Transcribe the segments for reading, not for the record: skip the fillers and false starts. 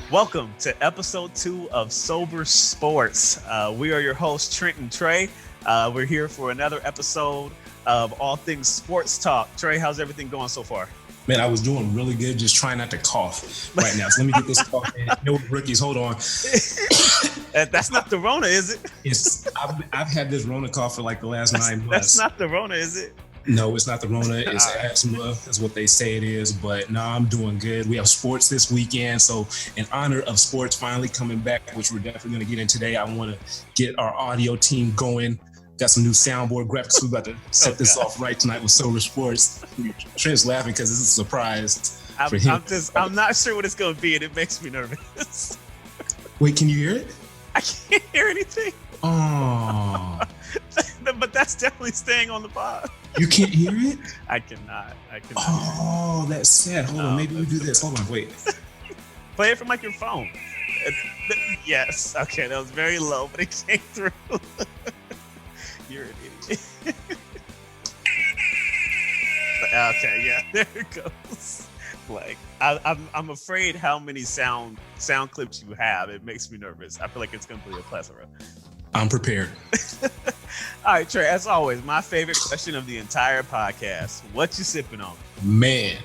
Welcome to episode 2 of Sober Sports. We are your hosts, Trent and Trey. We're here for another episode of all things sports talk. Trey, how's everything going so far? Man, I was doing really good, just trying not to cough right now. So let me get this cough in. No rookies, hold on. That's not the Rona, is it? I've had this Rona cough for like the last 9 months. That's not the Rona, is it? No, it's not the Rona. It's asthma, is what they say it is. But no, I'm doing good. We have sports this weekend. So in honor of sports finally coming back, which we're definitely going to get in today, I want to get our audio team going. Got some new soundboard graphics. We're about to set this off right tonight with Sober Sports. Trent's laughing because this is a surprise for him. I'm not sure what it's going to be, and it makes me nervous. Wait, can you hear it? I can't hear anything. Oh. But that's definitely staying on the pod. You can't hear it? I cannot. Oh, that's sad. Hold on. Maybe we do this. Hold on. Wait. Play it from like your phone. Yes. Okay. That was very low, but it came through. You're an idiot. Okay. Yeah. There it goes. Like I'm afraid how many sound clips you have. It makes me nervous. I feel like it's going to be a plethora. I'm prepared. All right, Trey, as always, my favorite question of the entire podcast. What you sipping on? Man,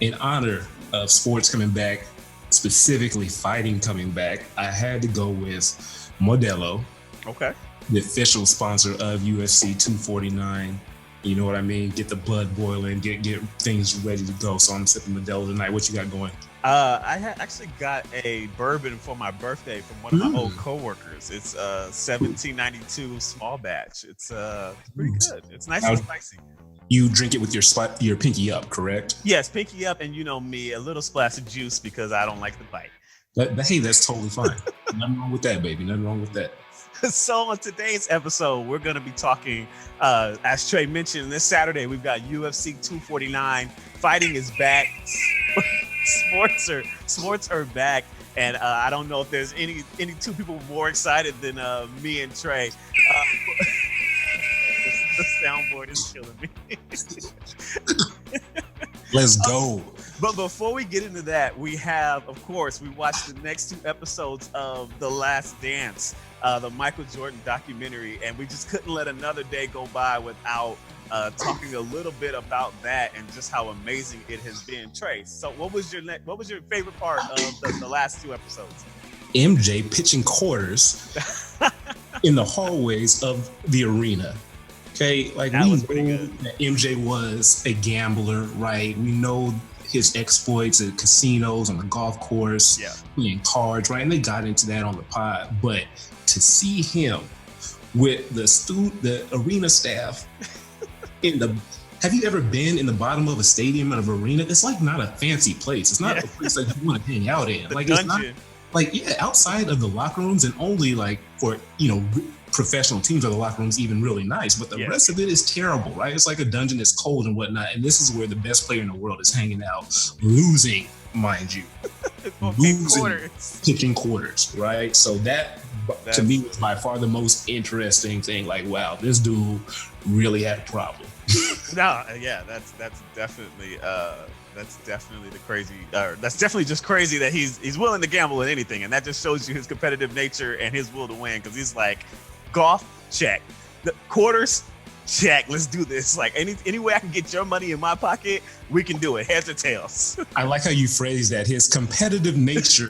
in honor of sports coming back, specifically fighting coming back, I had to go with Modelo. Okay. The official sponsor of UFC 249. You know what I mean? Get the blood boiling, get things ready to go. So I'm sipping Modelo tonight. What you got going? I actually got a bourbon for my birthday from one of my old coworkers. It's 1792 small batch. It's pretty good. It's nice and spicy. You drink it with your pinky up, correct? Yes, pinky up, and you know me, a little splash of juice because I don't like the bite. Hey, that's totally fine. Nothing wrong with that, baby. Nothing wrong with that. So on today's episode, we're going to be talking, as Trey mentioned, this Saturday, we've got UFC 249. Fighting is back. Sports are back. And I don't know if there's any two people more excited than me and Trey. The soundboard is killing me. Let's go. But before we get into that, we watched the next 2 episodes of The Last Dance, the Michael Jordan documentary, and we just couldn't let another day go by without talking a little bit about that and just how amazing it has been. Trey, so what was your favorite part of the last 2 episodes? MJ pitching quarters in the hallways of the arena. Okay, like we know that MJ was a gambler, right? We know his exploits at casinos, on the golf course, playing cards, right? And they got into that on the pod. But to see him with the arena staff have you ever been in the bottom of a stadium in an arena? It's like not a fancy place. It's not a place that you want to hang out in. Like dungeon. It's not outside of the locker rooms, and only like for professional teams are the locker rooms even really nice, but the rest of it is terrible, right? It's like a dungeon that's cold and whatnot, and this is where the best player in the world is hanging out, losing, mind you, pitching quarters, right? So that to me was by far the most interesting thing. Like, wow, this dude really had a problem. That's definitely the crazy. That's definitely just crazy that he's willing to gamble at anything, and that just shows you his competitive nature and his will to win. Because he's like, golf, check. The quarters, check. Let's do this. Like any way I can get your money in my pocket, we can do it. Heads or tails. I like how you phrase that. His competitive nature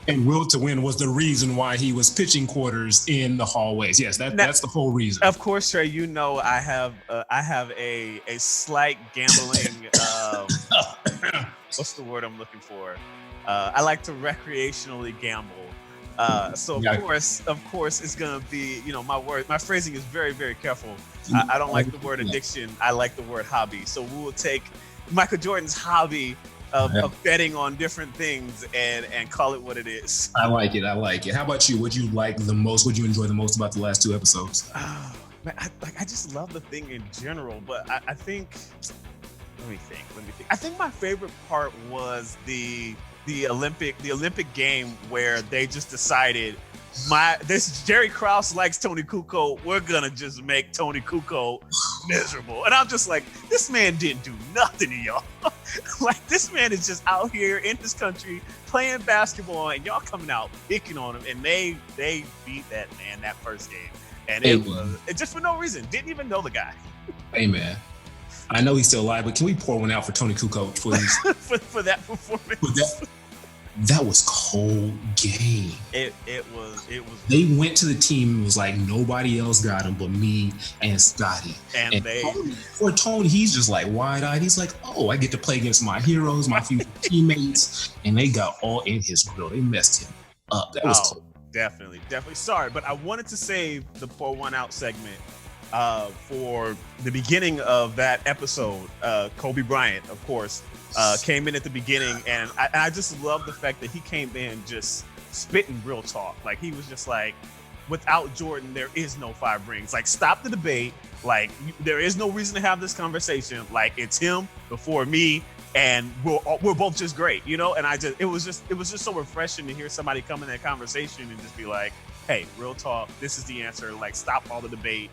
and will to win was the reason why he was pitching quarters in the hallways. Yes, that's the whole reason. Of course, Trey. You know I have a slight gambling. What's the word I'm looking for? I like to recreationally gamble. So of course, it's gonna be, my phrasing is very, very careful. I don't like the word addiction. I like the word hobby. So we will take Michael Jordan's hobby of betting on different things and call it what it is. I like it. How about you? What you like the most? What you enjoy the most about the last 2 episodes? Man, I just love the thing in general, but I think. Let me think. I think my favorite part was the Olympic game where they just decided this Jerry Krause likes Tony Kukoc. We're gonna just make Tony Kukoc miserable. And I'm just like, this man didn't do nothing to y'all. Like, this man is just out here in this country playing basketball, and y'all coming out picking on him. And they beat that man that first game, and it just for no reason. Didn't even know the guy. Hey man, I know he's still alive, but can we pour one out for Tony Kukoc, please? for that performance. That was cold game. It was. They went to the team and was like, nobody else got him but me and Scotty. And Tony, he's just like wide-eyed. He's like, oh, I get to play against my heroes, my future teammates. And they got all in his grill. They messed him up. That was cold. Definitely. Sorry, but I wanted to save the pour one out segment for the beginning of that episode. Kobe Bryant, of course, came in at the beginning, and I just love the fact that he came in just spitting real talk. Like, he was just like, without Jordan, there is no 5 rings. Like, stop the debate. Like, there is no reason to have this conversation. Like, it's him before me, and we're both just great, you know. And it was just so refreshing to hear somebody come in that conversation and just be like, hey, real talk, this is the answer. Like, stop all the debate.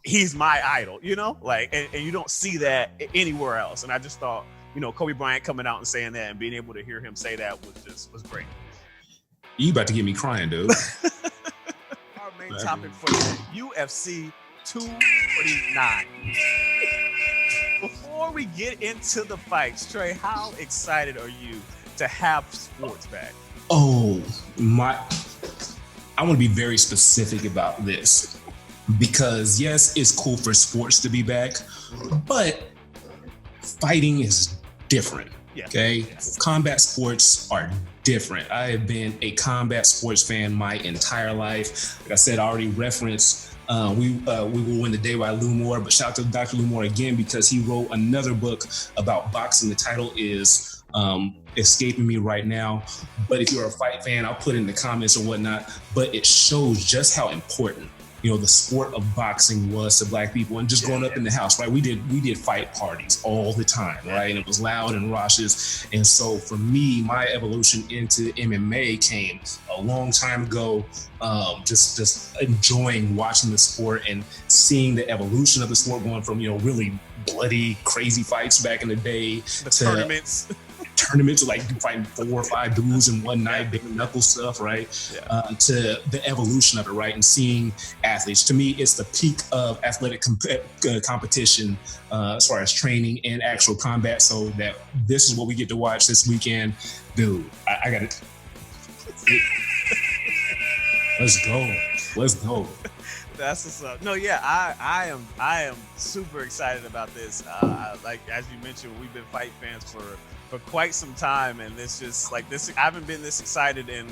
He's my idol, you know. Like, and you don't see that anywhere else. And I just thought, you know, Kobe Bryant coming out and saying that and being able to hear him say that was great. You about to get me crying, dude. Our main topic for UFC 249. Before we get into the fights, Trey, how excited are you to have sports back? Oh, I want to be very specific about this, because yes, it's cool for sports to be back, but fighting is different. Yeah. Okay. Yeah. Combat sports are different. I have been a combat sports fan my entire life. Like I said, I already referenced We Will Win the Day by Lou Moore, but shout out to Dr. Lou Moore again, because he wrote another book about boxing. The title is escaping me right now, but if you're a fight fan, I'll put it in the comments or whatnot. But it shows just how important, you know, the sport of boxing was to Black people. And just growing up in the house, right? We did fight parties all the time, right? And it was loud and raucous. And so for me, my evolution into MMA came a long time ago. Just enjoying watching the sport and seeing the evolution of the sport, going from, you know, really bloody, crazy fights back in the day to tournaments like fighting 4 or 5 dudes in one night, big knuckle stuff, right? To the evolution of it, right? And seeing athletes. To me, it's the peak of athletic competition as far as training and actual combat. So that this is what we get to watch this weekend. Dude, I got it. Let's go. That's what's up. No, yeah, I am super excited about this. Like, as you mentioned, we've been fight fans for quite some time, and this just like this. I haven't been this excited in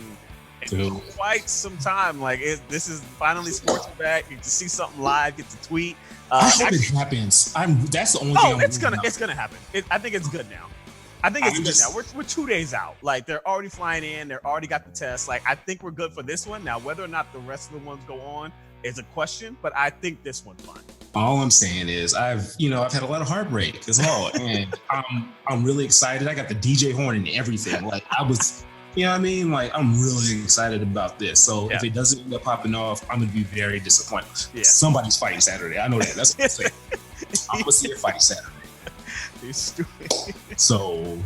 quite some time. Like, this is finally sports back. You can see something live, get to tweet. I hope it happens. That's the only thing. Oh, it's gonna happen. I think it's good now. I think it's good now. We're 2 days out. Like, they're already flying in. They're already got the test. Like, I think we're good for this one. Now, whether or not the rest of the ones go on is a question, but I think this one's fine. All I'm saying is I've had a lot of heartbreak as well, and I'm really excited. I got the DJ horn and everything. Like, I was, you know what I mean? Like, I'm really excited about this. So if it doesn't end up popping off, I'm gonna be very disappointed. Yeah. Somebody's fighting Saturday. I know that. That's what I'm saying. I'm gonna see a fight Saturday. You're stupid. So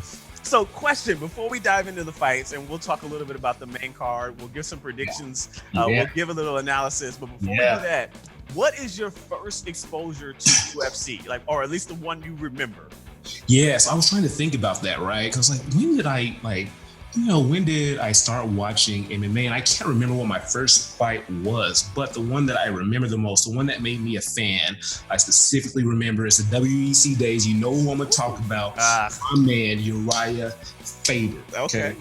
question, before we dive into the fights, and we'll talk a little bit about the main card, we'll give some predictions, we'll give a little analysis, but before we do that, what is your first exposure to UFC? Like, or at least the one you remember? Yes, I was trying to think about that, right? Because when did I start watching MMA? And I can't remember what my first fight was, but the one that I remember the most, the one that made me a fan, I specifically remember is the WEC days. You know who I'm gonna talk about? My man, Uriah Faber. Okay.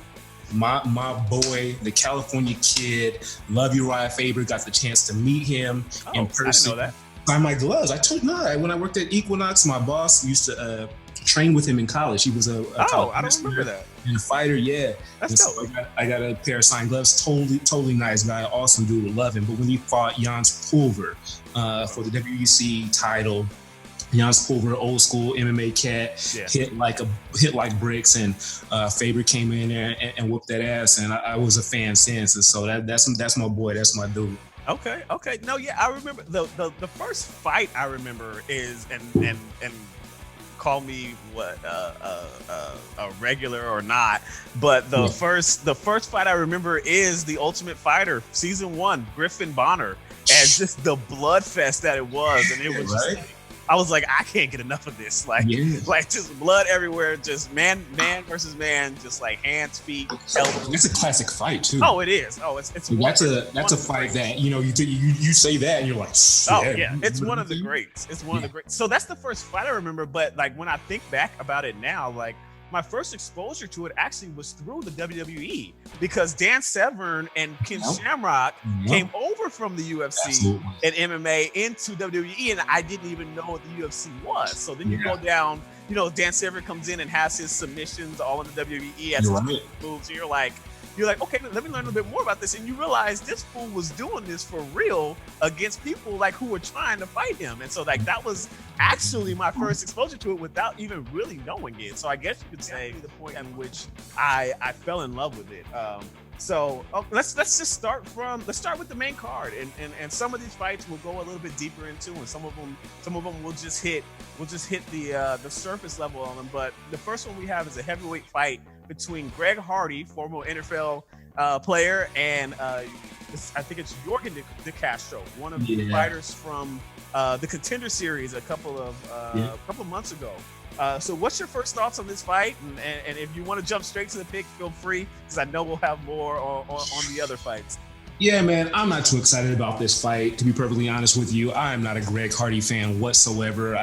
My boy, the California kid, love Uriah Faber. Got the chance to meet him in person. I didn't know that. By my gloves. When I worked at Equinox, my boss used to train with him in college. He was a college I don't remember that. And a fighter, yeah. That's dope. So I got a pair of signed gloves. Totally nice guy. Awesome dude. Love him. But when he fought Jans Pulver for the WEC title, Giannis Pulver, old school MMA cat, Yeah. hit like bricks, and Faber came in there and whooped that ass, and I was a fan since, and so that's my boy, that's my dude. Okay, okay. No, yeah, I remember the first fight I remember is and call me what a regular or not, but the first fight I remember is the Ultimate Fighter season 1, Griffin Bonner, and just the blood fest that it was, and it was just like, I was like, I can't get enough of this. Like, like just blood everywhere, just man versus man, just like hands, feet, elbows. It's a classic fight too. Oh, it is. Oh, it's that's a fight that you say that and you're like, shit. Oh yeah, it's one of the greats. It's one of the greats. So that's the first fight I remember. But like when I think back about it now, like my first exposure to it actually was through the WWE, because Dan Severn and Ken Shamrock came over from the UFC and MMA into WWE, and I didn't even know what the UFC was. So then you go down, Dan Severn comes in and has his submissions all in the WWE as his moves. And you're like, okay, let me learn a little bit more about this. And you realize this fool was doing this for real against people like who were trying to fight him. And so like that was actually my first exposure to it without even really knowing it. So I guess you could say the point in which I fell in love with it. So let's just start with the main card, and some of these fights we'll go a little bit deeper into, and some of them we'll just hit the surface level on them. But the first one we have is a heavyweight fight between Greg Hardy, former NFL player, and I think it's Jorgen De Castro, one of the fighters from the Contender Series a couple of months ago. So what's your first thoughts on this fight? And if you want to jump straight to the pick, feel free, because I know we'll have more on the other fights. Yeah, man, I'm not too excited about this fight, to be perfectly honest with you. I am not a Greg Hardy fan whatsoever.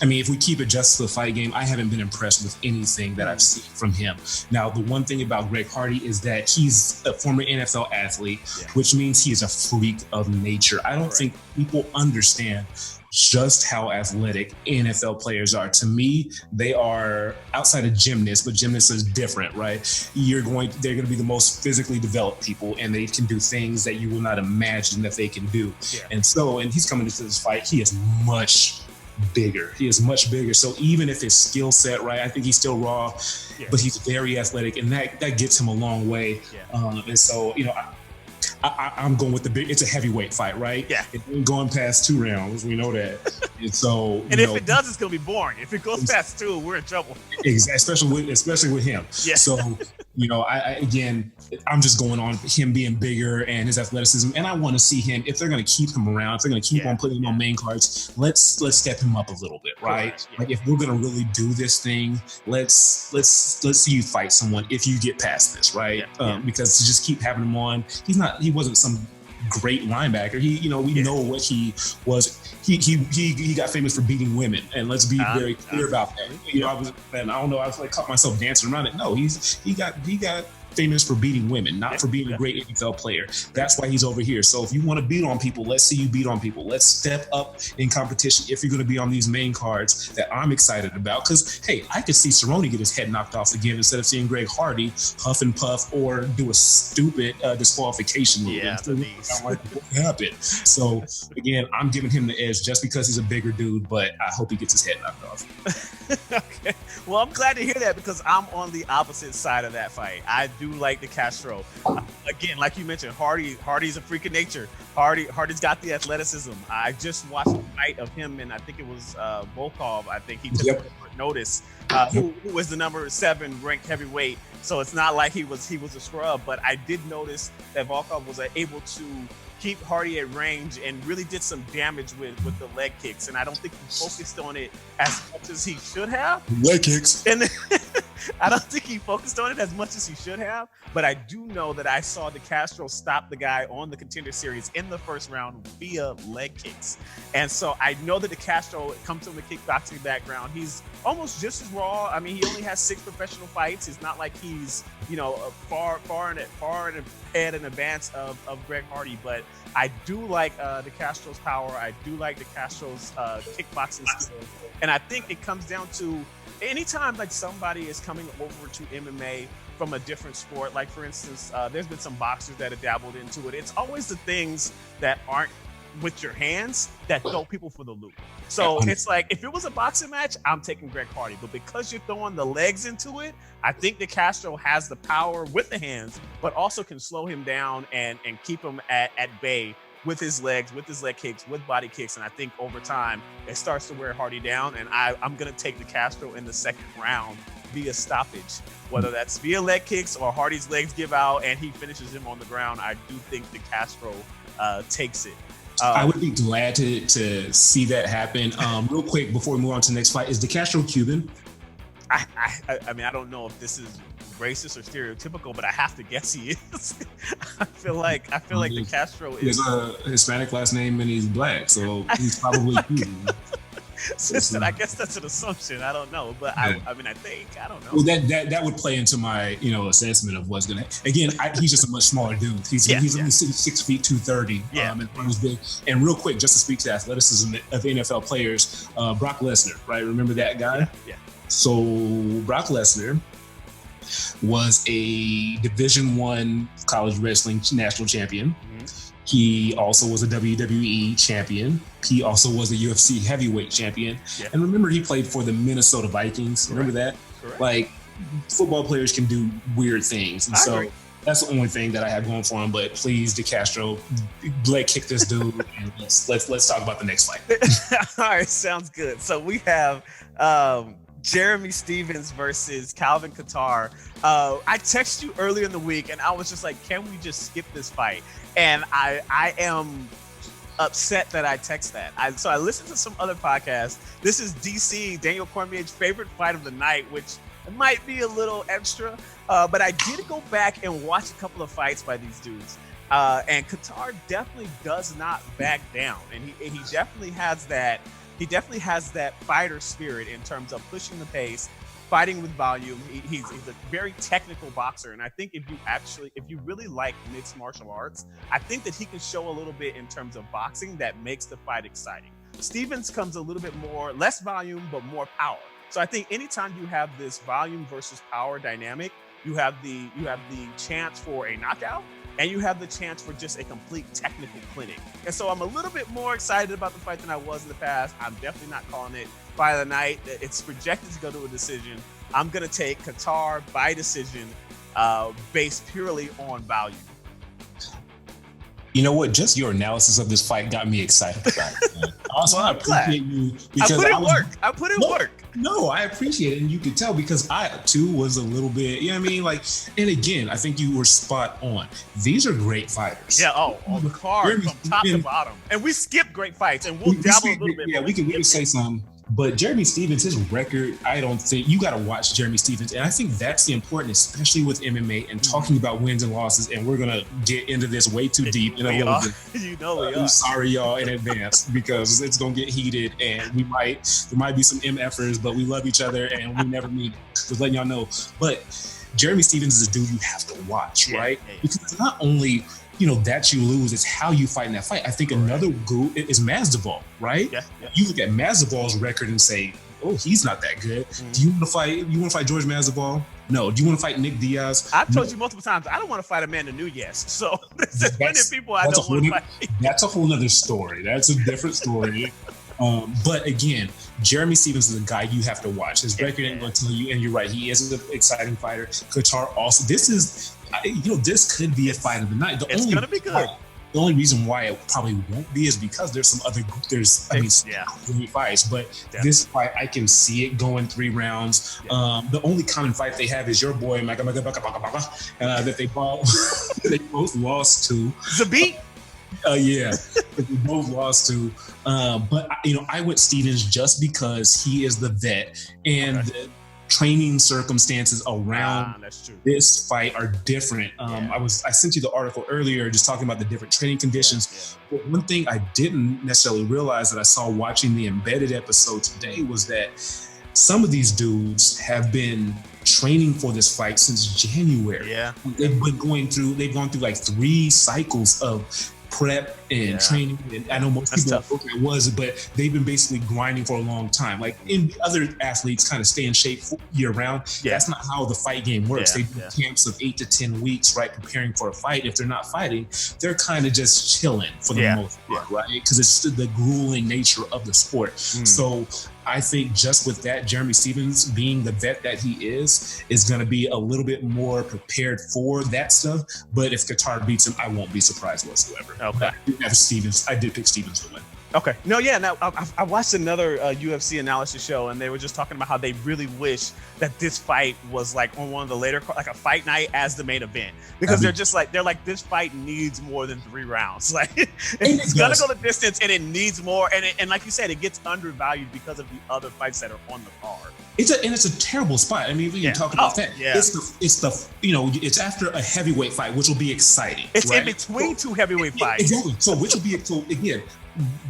If we keep it just to the fight game, I haven't been impressed with anything that I've seen from him. Now, the one thing about Greg Hardy is that he's a former NFL athlete, which means he is a freak of nature. I don't think people understand just how athletic NFL players are. To me, they are, outside of gymnasts, but gymnasts is different, right? They're going to be the most physically developed people, and they can do things that you will not imagine that they can do. And he's coming into this fight, he is much bigger. So even if his skill set, right, I think he's still raw, but he's very athletic, and that gets him a long way. And so, I'm going with the big. It's a heavyweight fight, right? Yeah. It ain't going past 2 rounds. We know that. And so, and if it does, it's gonna be boring. If it goes past 2, we're in trouble. Especially with him. Yeah. So, I'm just going on him being bigger and his athleticism, and I want to see him. If they're gonna keep him around, if they're gonna keep on putting him on main cards, let's step him up a little bit, right? Like if we're gonna really do this thing, let's see you fight someone if you get past this, right? Because to just keep having him on, he wasn't some great linebacker. We know what he was. He got famous for beating women, and let's be very clear about that. I was like caught myself dancing around it. No, he got famous for beating women, not for being a great NFL player. That's why he's over here. So if you want to beat on people, let's see you beat on people. Let's step up in competition if you're going to be on these main cards that I'm excited about. Because, hey, I could see Cerrone get his head knocked off again instead of seeing Greg Hardy huff and puff or do a stupid disqualification move. Like what happened. So, again, I'm giving him the edge just because he's a bigger dude, but I hope he gets his head knocked off. Okay. Well, I'm glad to hear that, because I'm on the opposite side of that fight. I do like De Castro. Again, like you mentioned, Hardy's a freak of nature. Hardy's got the athleticism. I just watched a fight of him, and I think it was Volkov. I think he took notice, who was the number 7 ranked heavyweight. So it's not like he was a scrub, but I did notice that Volkov was able to keep Hardy at range and really did some damage with the leg kicks. And I don't think he focused on it as much as he should have. Leg kicks. And I don't think he focused on it as much as he should have. But I do know that I saw De Castro stop the guy on the Contender Series in the first round via leg kicks. And so I know that De Castro comes from a kickboxing background. He's almost just as raw. I mean, he only has 6 professional fights. It's not like he's, far ahead in advance of Greg Hardy. But I do like De Castro's power. I do like De Castro's kickboxing skills. And I think it comes down to anytime like somebody is coming over to MMA from a different sport, like for instance, there's been some boxers that have dabbled into it. It's always the things that aren't with your hands that throw people for the loop. So it's like, if it was a boxing match, I'm taking Greg Hardy. But because you're throwing the legs into it, I think that Castro has the power with the hands, but also can slow him down and keep him at bay with his legs, with his leg kicks, with body kicks. And I think over time, it starts to wear Hardy down. And I'm going to take the Castro in the second round via stoppage, whether that's via leg kicks or Hardy's legs give out and he finishes him on the ground. I do think the Castro takes it. I would be glad to see that happen. Real quick, before we move on to the next fight, is De Castro Cuban? I mean, I don't know if this is racist or stereotypical, but I have to guess he is. I feel like De Castro is. He has a Hispanic last name and he's black, so he's probably Cuban. I guess that's an assumption. I don't know, but yeah. I mean, I don't know. Well, that would play into my assessment of what's gonna. Again, he's just a much smaller dude. He's only 6 feet 230. Yeah. And real quick, just to speak to athleticism of NFL players, Brock Lesnar, right? Remember that guy? Yeah. So Brock Lesnar was a Division I college wrestling national champion. Mm-hmm. He also was a WWE champion. He also was a UFC heavyweight champion. Yeah. And remember, he played for the Minnesota Vikings. Correct. Remember that? Correct. Like, football players can do weird things. And I agree. That's the only thing that I have going for him. But please, De Castro, leg kick this dude, and let's talk about the next fight. All right, sounds good. So we have Jeremy Stephens versus Calvin Kattar. I texted you earlier in the week, and I was just like, can we just skip this fight? And I am upset that I text that. So I listened to some other podcasts. This is DC, Daniel Cormier's favorite fight of the night, which might be a little extra. But I did go back and watch a couple of fights by these dudes. And Kattar definitely does not back down. And he definitely has that. He definitely has that fighter spirit in terms of pushing the pace, fighting with volume. He's a very technical boxer. And I think if you really like mixed martial arts, I think that he can show a little bit in terms of boxing that makes the fight exciting. Stephens comes a little bit more, less volume, but more power. So I think anytime you have this volume versus power dynamic, you have the chance for a knockout, and you have the chance for just a complete technical clinic. And so I'm a little bit more excited about the fight than I was in the past. I'm definitely not calling it fight of the night. It's projected to go to a decision. I'm going to take Kattar by decision based purely on value. You know what? Just your analysis of this fight got me excited about it. Also, well, I appreciate you because I put in work. No, I appreciate it, and you could tell because I too was a little bit. You know what I mean? Like, and again, I think you were spot on. These are great fighters. Yeah. On the card from top to bottom, and we skip great fights, and we'll dabble a little bit. Yeah, we can say something. But Jeremy Stephens, his record, I don't think you got to watch Jeremy Stephens. And I think that's the important, especially with MMA and talking about wins and losses. And we're going to get into this way too deep in a little bit. We are. I'm sorry, y'all, in advance, because it's going to get heated and there might be some MFers, but we love each other and we never meet. Just letting y'all know. But Jeremy Stephens is a dude you have to watch, right? Yeah. Because it's not only that you lose, it's how you fight in that fight. I think another group is Masvidal, right? Yeah. You look at Masvidal's record and say, oh, he's not that good. Mm-hmm. Do you want to fight George Masvidal? No. Do you want to fight Nick Diaz? I've told you multiple times, I don't want to fight Amanda Nunes. So there's many people I don't want to fight. That's a whole nother story. That's a different story. But again, Jeremy Stephens is a guy you have to watch. His record ain't going to tell you, and you're right, he is an exciting fighter. Kattar also. This could be a fight of the night. It's going to be good. The only reason why it probably won't be is because there's some other great fights. But this fight, I can see it going 3 rounds. Yeah. The only common fight they have is your boy that they both lost to. Zabit. Yeah, we both lost to. But I went Stephens just because he is the vet, and the training circumstances around this fight are different. I sent you the article earlier, just talking about the different training conditions. Yeah. But one thing I didn't necessarily realize that I saw watching the embedded episode today was that some of these dudes have been training for this fight since January. Yeah, they've gone through like 3 cycles of prep and training. And I know most people don't know what that was, but they've been basically grinding for a long time. Like other athletes kind of stay in shape year round. That's not how the fight game works. They do camps of 8 to 10 weeks, right? Preparing for a fight. If they're not fighting, they're kind of just chilling for the most part, right? Because it's the grueling nature of the sport. So I think just with that, Jeremy Stephens, being the vet that he is going to be a little bit more prepared for that stuff. But if Qatar beats him, I won't be surprised whatsoever. Okay. I did pick Stephens to win. Okay. No, yeah. Now I watched another UFC analysis show, and they were just talking about how they really wish that this fight was like on one of the later, like a fight night as the main event, because they're like this fight needs more than 3 rounds. Like it's gonna go the distance, and it needs more. And like you said, it gets undervalued because of the other fights that are on the card. It's a terrible spot. I mean, we can talk about that. Yeah. It's after a heavyweight fight, which will be exciting. It's in between 2 heavyweight fights. Exactly. So again,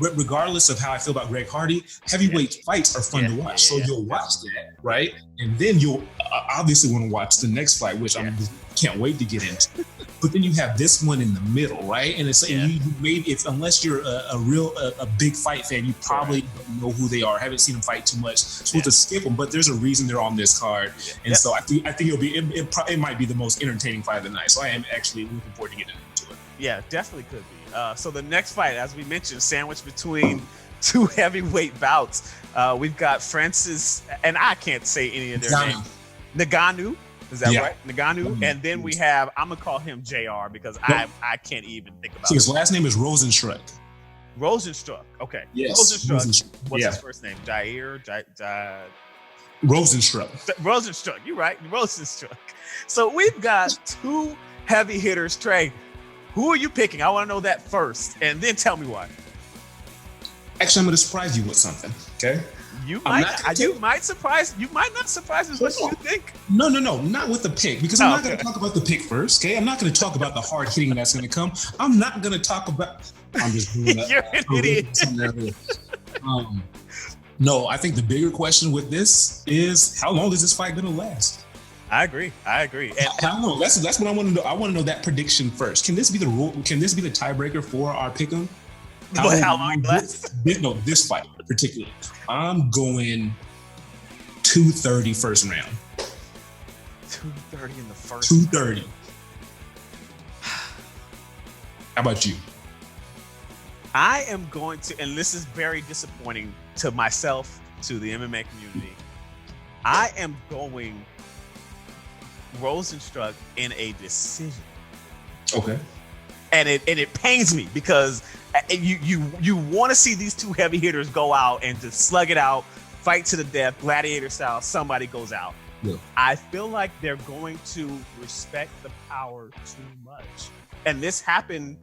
regardless of how I feel about Greg Hardy, heavyweight fights are fun to watch. So you'll watch that, right? And then you'll obviously want to watch the next fight, which I can't wait to get into. But then you have this one in the middle, right? And it's you maybe unless you're a big fight fan, you probably don't know who they are. Haven't seen them fight too much, so to skip them. But there's a reason they're on this card, and so I think it might be the most entertaining fight of the night. So I am actually looking forward to getting into it. Yeah, definitely could be. So the next fight, as we mentioned, sandwiched between 2 heavyweight bouts. We've got Francis, and I can't say any of their names. Ngannou. Is that right? Ngannou. And then we have, I'm going to call him JR because I can't even think about it. His last name is Rosenstruck. Rosenstruck. Okay. Yes. Rosenstruck. What's his first name? Jair? Rosenstruck. Rosenstruck. You're right. Rosenstruck. So we've got 2 heavy hitters. Trey, who are you picking? I want to know that first, and then tell me why. Actually, I'm going to surprise you with something, okay? You might not surprise as much as you think. No, not with the pick, because I'm not going to talk about the pick first, okay? I'm not going to talk about the hard hitting that's going to come. I'm not going to talk about. I'm just doing that. You're an idiot. No, I think the bigger question with this is how long is this fight going to last? I agree. And how long? That's what I want to know. I want to know that prediction first. Can this be the rule? Can this be the tiebreaker for our pick'em? How long lasts? No, this fight particularly. I'm going 2:30 first round. 2:30 in the first. 2:30. How about you? I am going to, and this is very disappointing to myself, to the MMA community. I am going Rosenstruck in a decision. Okay. And it pains me because you want to see these 2 heavy hitters go out and just slug it out, fight to the death, gladiator style. Somebody goes out. Yeah. I feel like they're going to respect the power too much, and this happened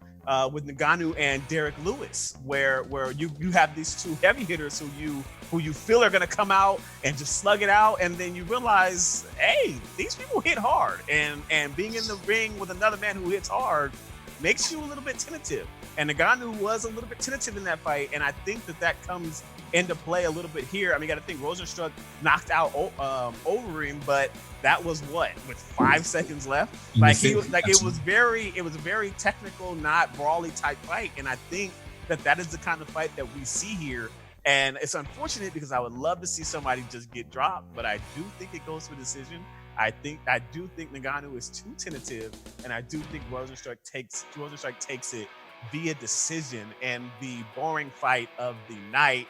with Ngannou and Derek Lewis, where you have these 2 heavy hitters who you feel are going to come out and just slug it out, and then you realize, hey, these people hit hard, and being in the ring with another man who hits hard makes you a little bit tentative. And Ngannou was a little bit tentative in that fight, and I think that comes into play a little bit here. I mean, you got to think Rosenstruck knocked out Overeem, but that was with 5 seconds left. It was a very technical, not brawly type fight, and I think that is the kind of fight that we see here. And it's unfortunate because I would love to see somebody just get dropped, but I do think it goes to a decision. I do think Ngannou is too tentative, and I do think Rosenstruck takes it via decision, and the boring fight of the night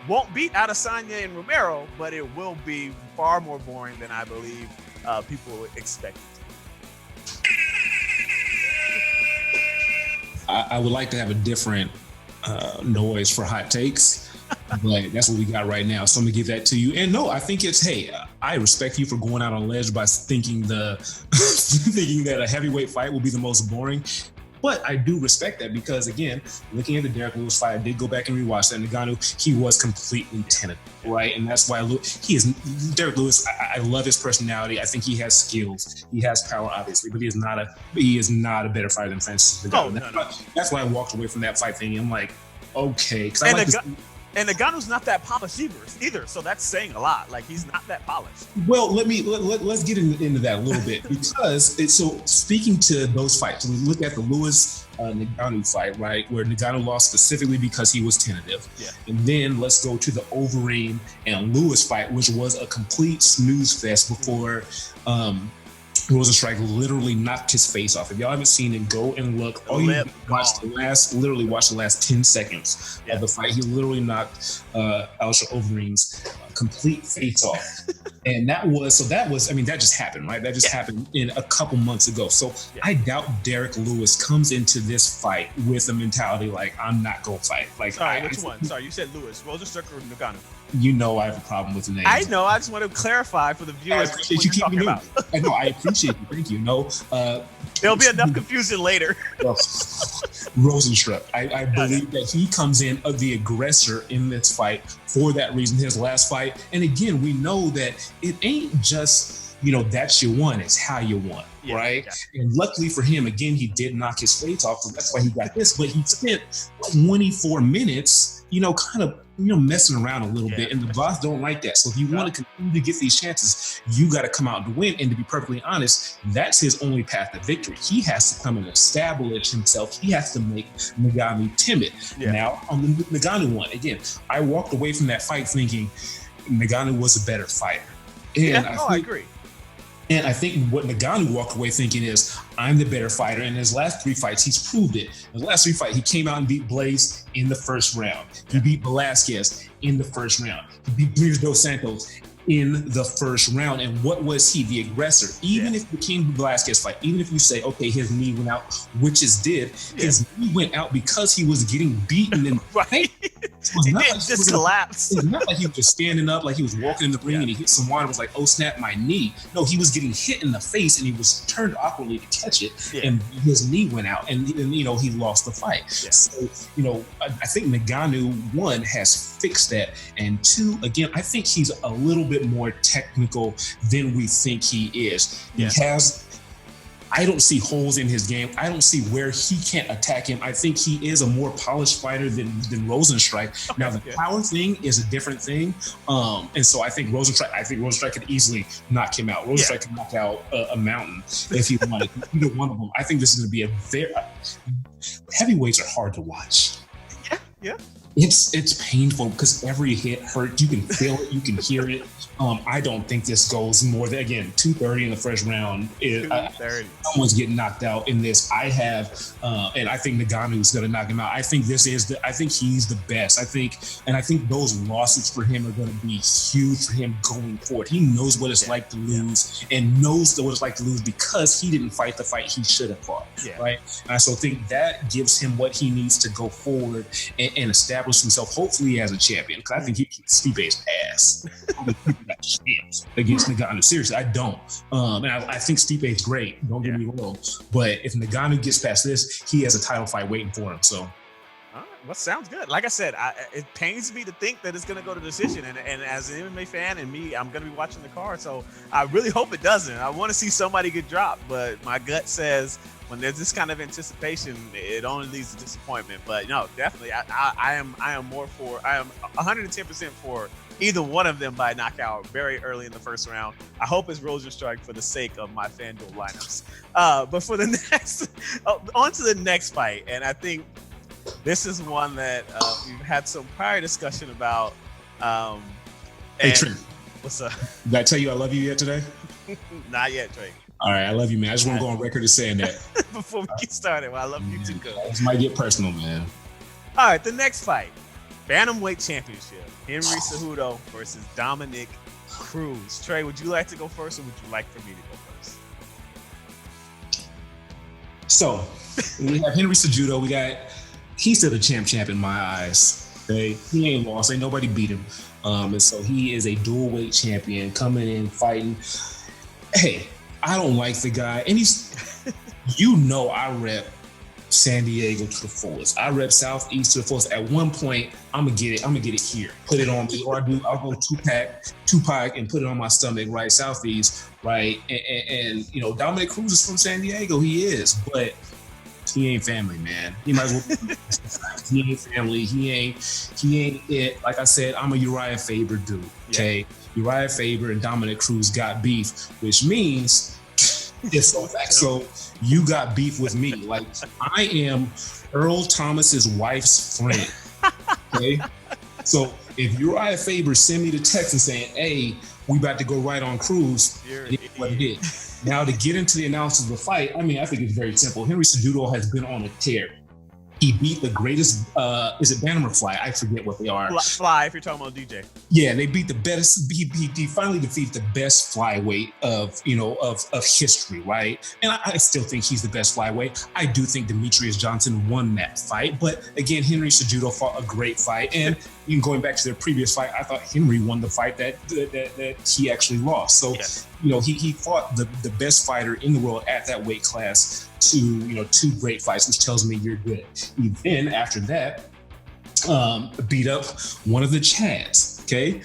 won't beat Adesanya and Romero, but it will be far more boring than I believe people expect it to. I would like to have a different noise for hot takes. But that's what we got right now. So I'm gonna give that to you. And no, I think it's, hey, I respect you for going out on a ledge by thinking that a heavyweight fight will be the most boring. But I do respect that because, again, looking at the Derek Lewis fight, I did go back and rewatch that. Ngannou, he was completely tentative, right? And that's why Derek Lewis. I love his personality. I think he has skills. He has power, obviously, but he is not a better fighter than Francis Ngannou. No. That's why I walked away from that fight thinking, I'm like, okay, because And Ngannou's not that polished either, so that's saying a lot. Like, he's not that polished. Well, let's get into that a little bit because so speaking to those fights, we look at the Lewis Ngannou fight, right, where Ngannou lost specifically because he was tentative. Yeah. And then let's go to the Overeem and Lewis fight, which was a complete snooze fest before Rosenstrike literally knocked his face off. If y'all haven't seen it, go and look. All you watch the last 10 seconds of the fight. He literally knocked Alisher Overeem's complete face off. And that just happened, right? That just happened in a couple months ago. So I doubt Derek Lewis comes into this fight with a mentality like, I'm not going to fight. Like, Sorry, which one? Sorry, you said Lewis. Rosenstruck or Ngannou? You know I have a problem with the name. I know. I just want to clarify for the viewers. I appreciate you keeping it. I know. I appreciate you. Thank you. No, there'll be enough confusion later. Rosenstruck. I believe that he comes in the aggressor in this fight for that reason. His last fight, and again, we know that it ain't just that's your one. It's how you won, right? Yeah. And luckily for him, again, he did knock his face off, so that's why he got this. But he spent 24 minutes, kind of messing around a little bit, and the boss don't like that. So if you want to continue to get these chances, you got to come out and win. And to be perfectly honest, that's his only path to victory. He has to come and establish himself. He has to make Ngannou timid. Yeah. Now on the Ngannou one, again, I walked away from that fight thinking Ngannou was a better fighter. And I agree. And I think what Ngannou walked away thinking is, I'm the better fighter. In his last 3 fights, he's proved it. In his last 3 fights, he came out and beat Blaze in the first round. He beat Velasquez in the first round. He beat Luis Dos Santos in the first round. And what was he? The aggressor. Even if the King Velasquez fight, even if you say, okay, his knee went out, which it did, his knee went out because he was getting beaten in right. He didn't just collapse. It's not like he was just standing up, like he was walking in the ring and he hit some water and was like, oh, snap, my knee. No, he was getting hit in the face and he was turned awkwardly to catch it. And his knee went out and he lost the fight. Yeah. So, I think Ngannou, 1, has fixed that. And 2, again, I think he's a little bit more technical than we think he is. Yeah. I don't see holes in his game. I don't see where he can't attack him. I think he is a more polished fighter than Rosenstrike. Okay, now the power thing is a different thing, and so I think Rosenstrike could easily knock him out. Rosenstrike could knock out a mountain if he wanted. Either one of them. I think this is going to be a very heavyweights are hard to watch. Yeah. It's painful because every hit hurts. You can feel it. You can hear it. I don't think this goes more than, again, 2:30 in the first round. Someone's getting knocked out in this. I think Ngannou is going to knock him out. I think I think he's the best. I think those losses for him are going to be huge for him going forward. He knows what it's like to lose and knows what it's like to lose because he didn't fight the fight he should have fought. Yeah. Right. And I still think that gives him what he needs to go forward and establish himself, hopefully as a champion. Because I think he kicks Stipe's ass. Got chance against Ngannou. Seriously, I don't. And I think Stipe is great. Don't get me wrong. But if Ngannou gets past this, he has a title fight waiting for him. So, well, sounds good. Like I said, it pains me to think that it's going to go to decision. And as an MMA fan and me, I'm going to be watching the card. So I really hope it doesn't. I want to see somebody get dropped, but my gut says when there's this kind of anticipation, it only leads to disappointment. But no, definitely, I am 110% for either one of them by knockout very early in the first round. I hope it's Rosenstrike for the sake of my FanDuel lineups. But for the next, on to the next fight, and I think this is one that we've had some prior discussion about. Hey, Trent. What's up? Did I tell you I love you yet today? Not yet, Trey. All right, I love you, man. I just want to go on record as saying that. Before we get started, well, I love you too, good. This might get personal, man. All right, the next fight. Bantamweight Championship. Henry Cejudo versus Dominic Cruz. Trey, would you like to go first or would you like for me to go first? So, we have Henry Cejudo. He's still the champ in my eyes. Okay? He ain't lost. Ain't nobody beat him. And so he is a dual weight champion coming in, fighting. Hey, I don't like the guy. And he's, I rep San Diego to the fullest. I rep Southeast to the fullest. At one point, I'm gonna get it here. Put it on me, or I'll go Tupac and put it on my stomach, right? Southeast, right? And Dominic Cruz is from San Diego. He is, but he ain't family, man. He might as well. He ain't family. He ain't it. Like I said, I'm a Uriah Faber dude. Okay, Uriah Faber and Dominic Cruz got beef, which means it's so fact. So you got beef with me. Like I am Earl Thomas's wife's friend. Okay, so if Uriah Faber send me the text and saying, "Hey, we about to go right on Cruz," it is what it is. Now to get into the analysis of the fight, I mean, I think it's very simple. Henry Cejudo has been on a tear. He beat the greatest, is it Bantam or Fly? I forget what they are. Fly, if you're talking about DJ. Yeah, they beat the best. He finally defeated the best flyweight of history, right? And I still think he's the best flyweight. I do think Demetrius Johnson won that fight, but again, Henry Cejudo fought a great fight. And even going back to their previous fight, I thought Henry won the fight that he actually lost. So he fought the best fighter in the world at that weight class. Two great fights, which tells me you're good. He then, after that, beat up one of the Chads. Okay.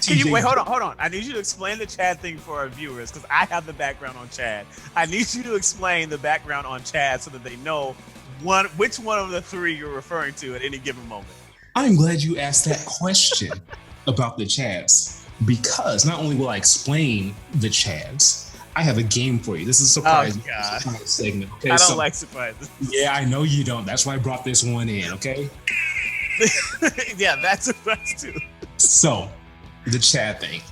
Can you wait? Hold on. I need you to explain the Chad thing for our viewers because I have the background on Chad. I need you to explain the background on Chad so that they know which one of the three you're referring to at any given moment. I'm glad you asked that question about the Chads because not only will I explain the Chads, I have a game for you. This is a surprise segment. Okay? I don't like surprises. Yeah, I know you don't. That's why I brought this one in, okay? Yeah, that's a surprise too. So, the Chad thing.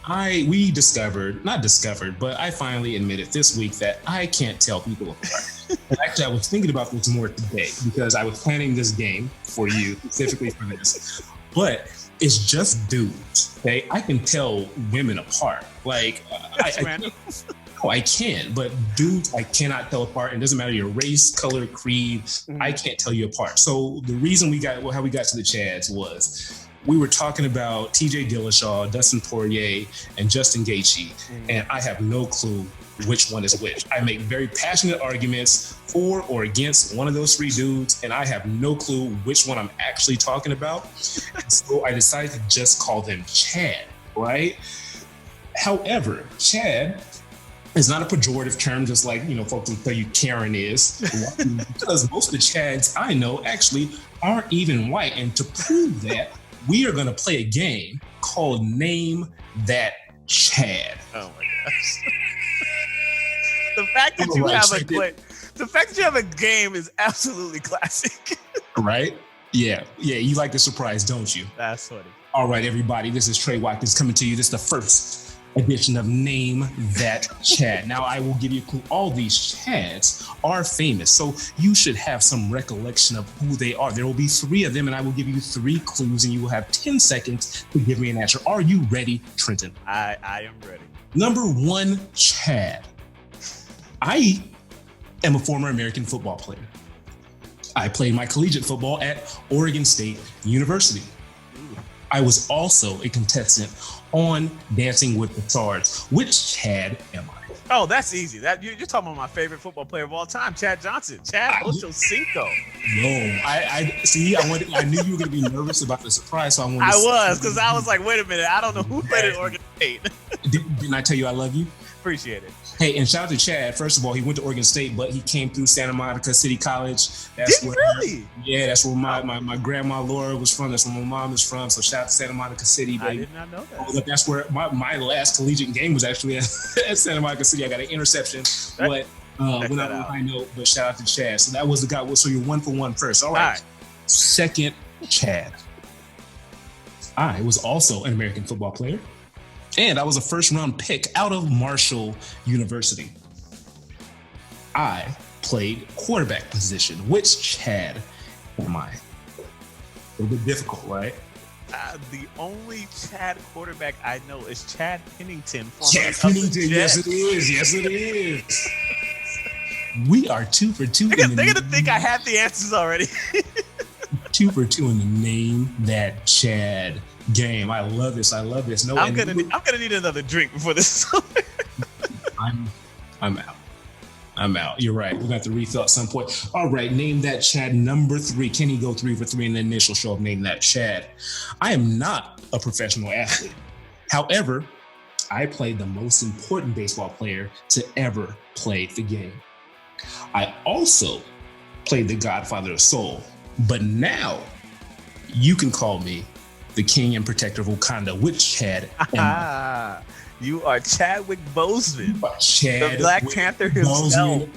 But I finally admitted this week that I can't tell people apart. And actually, I was thinking about this more today because I was planning this game for you, specifically for this. But it's just dudes, okay? I can tell women apart. Like, I can, but dudes I cannot tell apart. And it doesn't matter your race, color, creed. I can't tell you apart. So the reason how we got to the Chads was we were talking about TJ Dillashaw, Dustin Poirier, and Justin Gaethje, and I have no clue which one is which. I make very passionate arguments for or against one of those three dudes, and I have no clue which one I'm actually talking about. So I decided to just call them Chad, right? However, Chad is not a pejorative term, just like, folks will tell you Karen is, because most of the Chads I know actually aren't even white. And to prove that, we are going to play a game called Name That Chad. Oh my gosh. The fact that you have a game is absolutely classic. Right? Yeah. You like the surprise, don't you? That's funny. All right, everybody. This is Trey Watkins coming to you. This is the first edition of Name That Chad. Now, I will give you a clue. All these Chads are famous, so you should have some recollection of who they are. There will be three of them, and I will give you three clues, and you will have 10 seconds to give me an answer. Are you ready, Trenton? I am ready. Number one, Chad. I am a former American football player. I played my collegiate football at Oregon State University. I was also a contestant on Dancing with the Stars. Which Chad am I? Oh, that's easy. You're talking about my favorite football player of all time, Chad Johnson. Chad Ochocinco. No, I see. I knew you were going to be nervous about the surprise, so I was because I was like, wait a minute, I don't know who played at Oregon State. Didn't I tell you I love you? Appreciate it. Hey, and shout out to Chad. First of all, he went to Oregon State, but he came through Santa Monica City College. That's where my grandma Laura was from. That's where my mom is from. So shout out to Santa Monica City. Baby. I did not know that. But that's where my last collegiate game was actually at Santa Monica City. I got an interception, but I know. But shout out to Chad. So that was the guy. So you're 1 for 1 first. All right. Second, Chad. I was also an American football player. And I was a first-round pick out of Marshall University. I played quarterback position. Which Chad am I? A little bit difficult, right? The only Chad quarterback I know is Chad Pennington. Chad Pennington, yes it is. Yes it is. We are 2 for 2. They're going to think I have the answers already. 2 for 2 in the Name That Chad game. I love this. No, I'm gonna need another drink before this is over. I'm out. You're right. We're gonna have to refill at some point. All right, Name That Chad number 3. Can he go 3 for 3 in the initial show of Name That Chad? I am not a professional athlete. However, I played the most important baseball player to ever play the game. I also played the Godfather of Soul. But now you can call me the King and Protector of Wakanda, which Chad am You are Chadwick Boseman, the Black Panther Boseman. himself.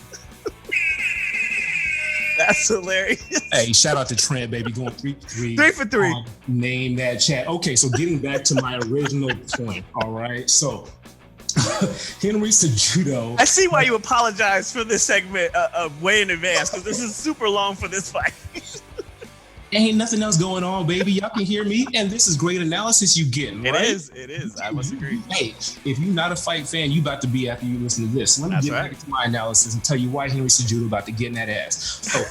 That's hilarious. Hey, shout out to Trent, baby, going 3 for 3. Name that chat. Okay, so getting back to my original point, all right? So Henry Cejudo. I see why you apologize for this segment way in advance, because this is super long for this fight. Ain't nothing else going on, baby. Y'all can hear me, and this is great analysis you getting, right? It is. I must agree. Hey, if you're not a fight fan, you about to be after you listen to this. Let me get back to my analysis and tell you why Henry Cejudo about to get in that ass. So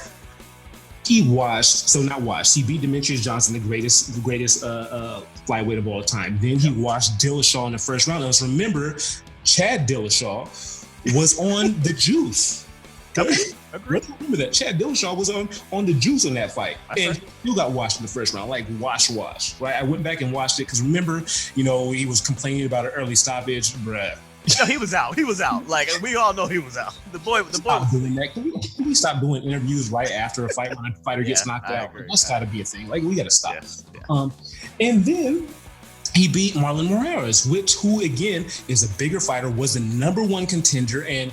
he beat Demetrius Johnson, the greatest flyweight of all time. Then he washed Dillashaw in the first round. Let's remember, Chad Dillashaw was on the juice. Okay. Agreed. Remember that Chad Dillashaw was on the juice in that fight, and he still got washed in the first round, like wash, right? I went back and watched it because remember, he was complaining about an early stoppage, bruh. No, he was out. Like we all know he was out. The boy was doing that. Can we stop doing interviews right after a fight when a fighter gets knocked out? That's got to be a thing. Like we got to stop. Yeah. And then he beat Marlon Moraes, who again is a bigger fighter, was the #1 contender, and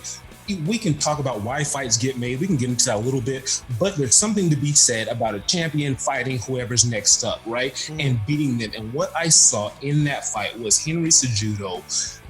we can talk about why fights get made. We can get into that a little bit, but there's something to be said about a champion fighting whoever's next up, right? And beating them. And what I saw in that fight was Henry Cejudo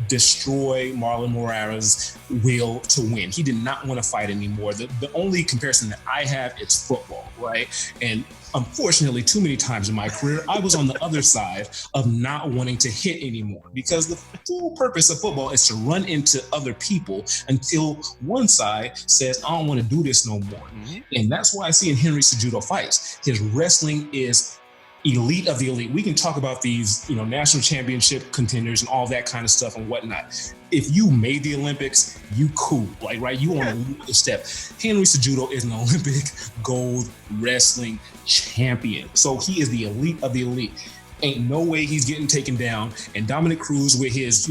destroy Marlon Moraes' will to win. He did not want to fight anymore. The only comparison that I have is football, right? And unfortunately, too many times in my career, I was on the other side of not wanting to hit anymore, because the full purpose of football is to run into other people until one side says, I don't want to do this no more. And that's why I see in Henry Cejudo fights, his wrestling is elite of the elite. We can talk about these, national championship contenders and all that kind of stuff and whatnot. If you made the Olympics, you cool, like, right? You on a step. Henry Cejudo is an Olympic gold wrestling champion. So he is the elite of the elite. Ain't no way he's getting taken down. And Dominic Cruz with his,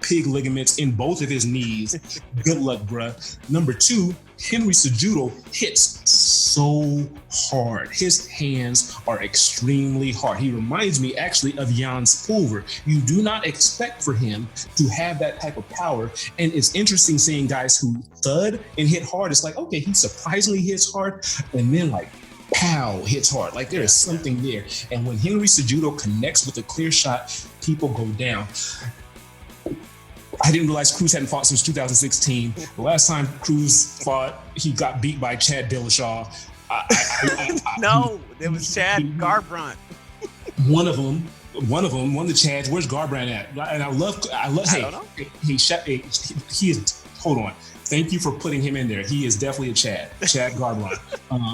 pig ligaments in both of his knees. Good luck, bruh. Number 2, Henry Cejudo hits so hard. His hands are extremely hard. He reminds me actually of Jans Pulver. You do not expect for him to have that type of power. And it's interesting seeing guys who thud and hit hard. It's like, okay, he surprisingly hits hard. And then pow, hits hard. Like there is something there. And when Henry Cejudo connects with a clear shot, people go down. I didn't realize Cruz hadn't fought since 2016. The last time Cruz fought, he got beat by Chad Dillashaw. No, it was Chad Garbrandt. One of them, one of the Chads. Where's Garbrandt at? And I love. He is. Hold on. Thank you for putting him in there. He is definitely a Chad Garbrandt.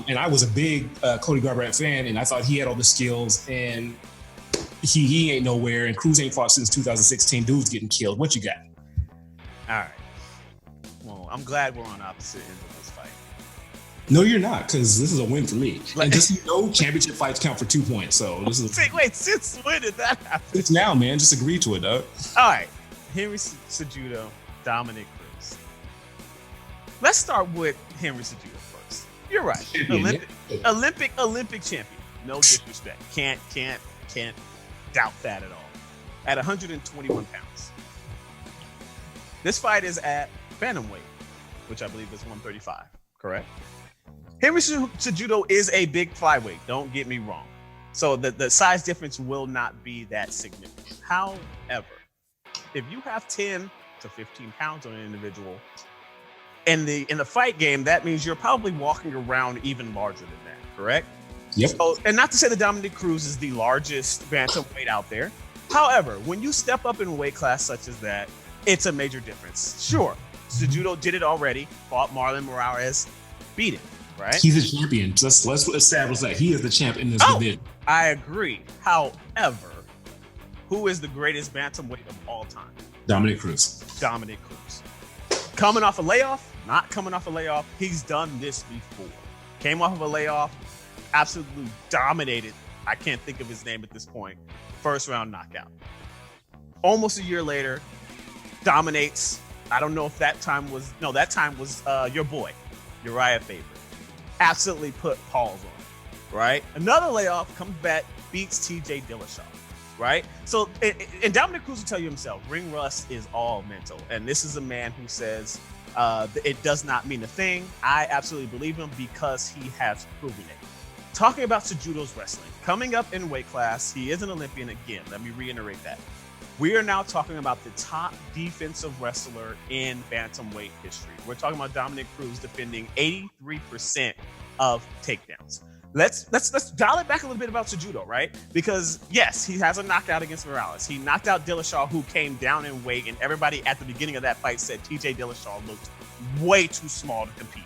And I was a big Cody Garbrandt fan, and I thought he had all the skills, and he ain't nowhere. And Cruz ain't fought since 2016. Dude's getting killed. What you got? All right. Well, I'm glad we're on opposite ends of this fight. No, you're not, because this is a win for me. And just championship fights count for 2 points. So this is. Wait, since when did that happen? It's now, man. Just agree to it, dog. All right. Henry Cejudo, Dominic Cruz. Let's start with Henry Cejudo first. You're right. Olympic champion. No disrespect. Can't doubt that at all. At 121 pounds. This fight is at bantamweight, which I believe is 135, correct? Henry Cejudo is a big flyweight, don't get me wrong. So the size difference will not be that significant. However, if you have 10 to 15 pounds on an individual, in the fight game, that means you're probably walking around even larger than that, correct? Yep. So, and not to say that Dominic Cruz is the largest bantamweight out there. However, when you step up in a weight class such as that, it's a major difference. Sure, Cejudo did it already, fought Marlon Moraes, beat him, right? He's a champion. Let's establish that. He is the champ in this division. I agree. However, who is the greatest bantamweight of all time? Dominic Cruz. Coming off a layoff, not coming off a layoff, he's done this before. Came off of a layoff, absolutely dominated. I can't think of his name at this point. First round knockout. Almost a year later, dominates. I don't know if that time was your boy, Uriah Faber. absolutely put pause on it, right? Another layoff comes back, beats TJ Dillashaw, right? So, and Dominic Cruz will tell you himself, ring rust is all mental. And this is a man who says it does not mean a thing. I absolutely believe him because he has proven it. Talking about Cejudo's wrestling, coming up in weight class, he is an Olympian again. Let me reiterate that. We are now talking about the top defensive wrestler in bantamweight history. We're talking about Dominic Cruz defending 83% of takedowns. Let's dial it back a little bit about Cejudo, right? Because yes, he has a knockout against Morales. He knocked out Dillashaw, who came down in weight, and everybody at the beginning of that fight said TJ Dillashaw looked way too small to compete.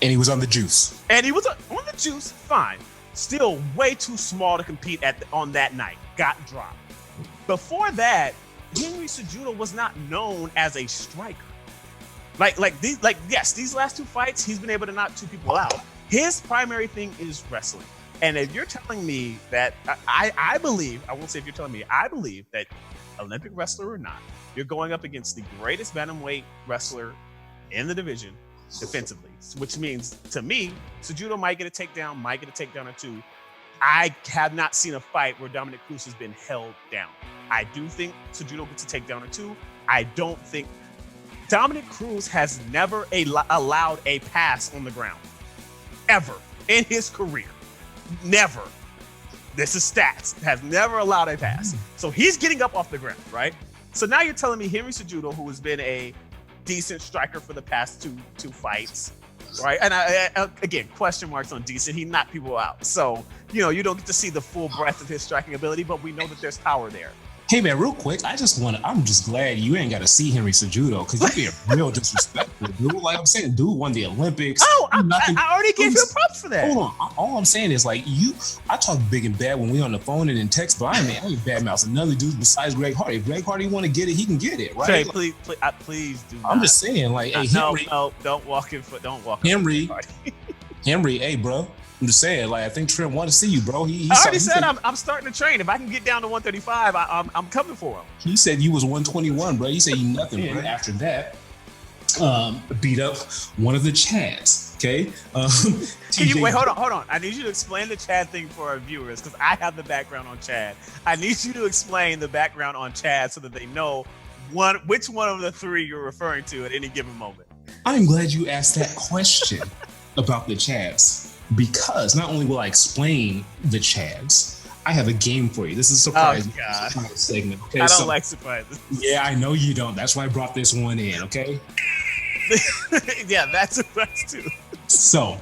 And he was on the juice. And he was on the juice, fine. Still way too small to compete on that night. Got dropped. Before that, Henry Cejudo was not known as a striker. These last two fights, he's been able to knock two people out. His primary thing is wrestling. And if you're telling me that, I believe, I won't say if you're telling me, I believe that Olympic wrestler or not, you're going up against the greatest bantamweight wrestler in the division defensively, which means to me, Cejudo might get a takedown, or two. I have not seen a fight where Dominic Cruz has been held down. I do think Cejudo gets a takedown or two. I don't think Dominic Cruz has never allowed a pass on the ground, ever in his career. Never. This is stats. Has never allowed a pass. So he's getting up off the ground, right? So now you're telling me Henry Cejudo, who has been a decent striker for the past two fights, right? And again, question marks on decent. He knocked people out. So, you don't get to see the full breadth of his striking ability, but we know that there's power there. Hey man, real quick, I'm just glad you ain't got to see Henry Cejudo because you're being real disrespectful, dude. Like I'm saying, dude won the Olympics. Oh, I already gave you props for that. Hold on. All I'm saying is I talk big and bad when we on the phone and in text, but I ain't bad mouth another dude besides Greg Hardy. If Greg Hardy want to get it, he can get it, right? Trey, please do not. I'm just saying, hey, Henry. No, don't walk in foot. Don't walk Henry. Henry, hey, bro. I'm just saying, I think Trent want to see you, bro. He I already said I'm starting to train. If I can get down to 135, I'm coming for him. He said you was 121, bro. He said you nothing, bro. After that, beat up one of the Chads. Okay. Can you wait? Hold on. I need you to explain the Chad thing for our viewers because I have the background on Chad. I need you to explain the background on Chad so that they know which one of the three you're referring to at any given moment. I'm glad you asked that question about the Chads. Because not only will I explain the Chads, I have a game for you. This is a surprise segment. Okay? I don't like surprises. Yeah, I know you don't. That's why I brought this one in, okay? Yeah, that's surprise too. So,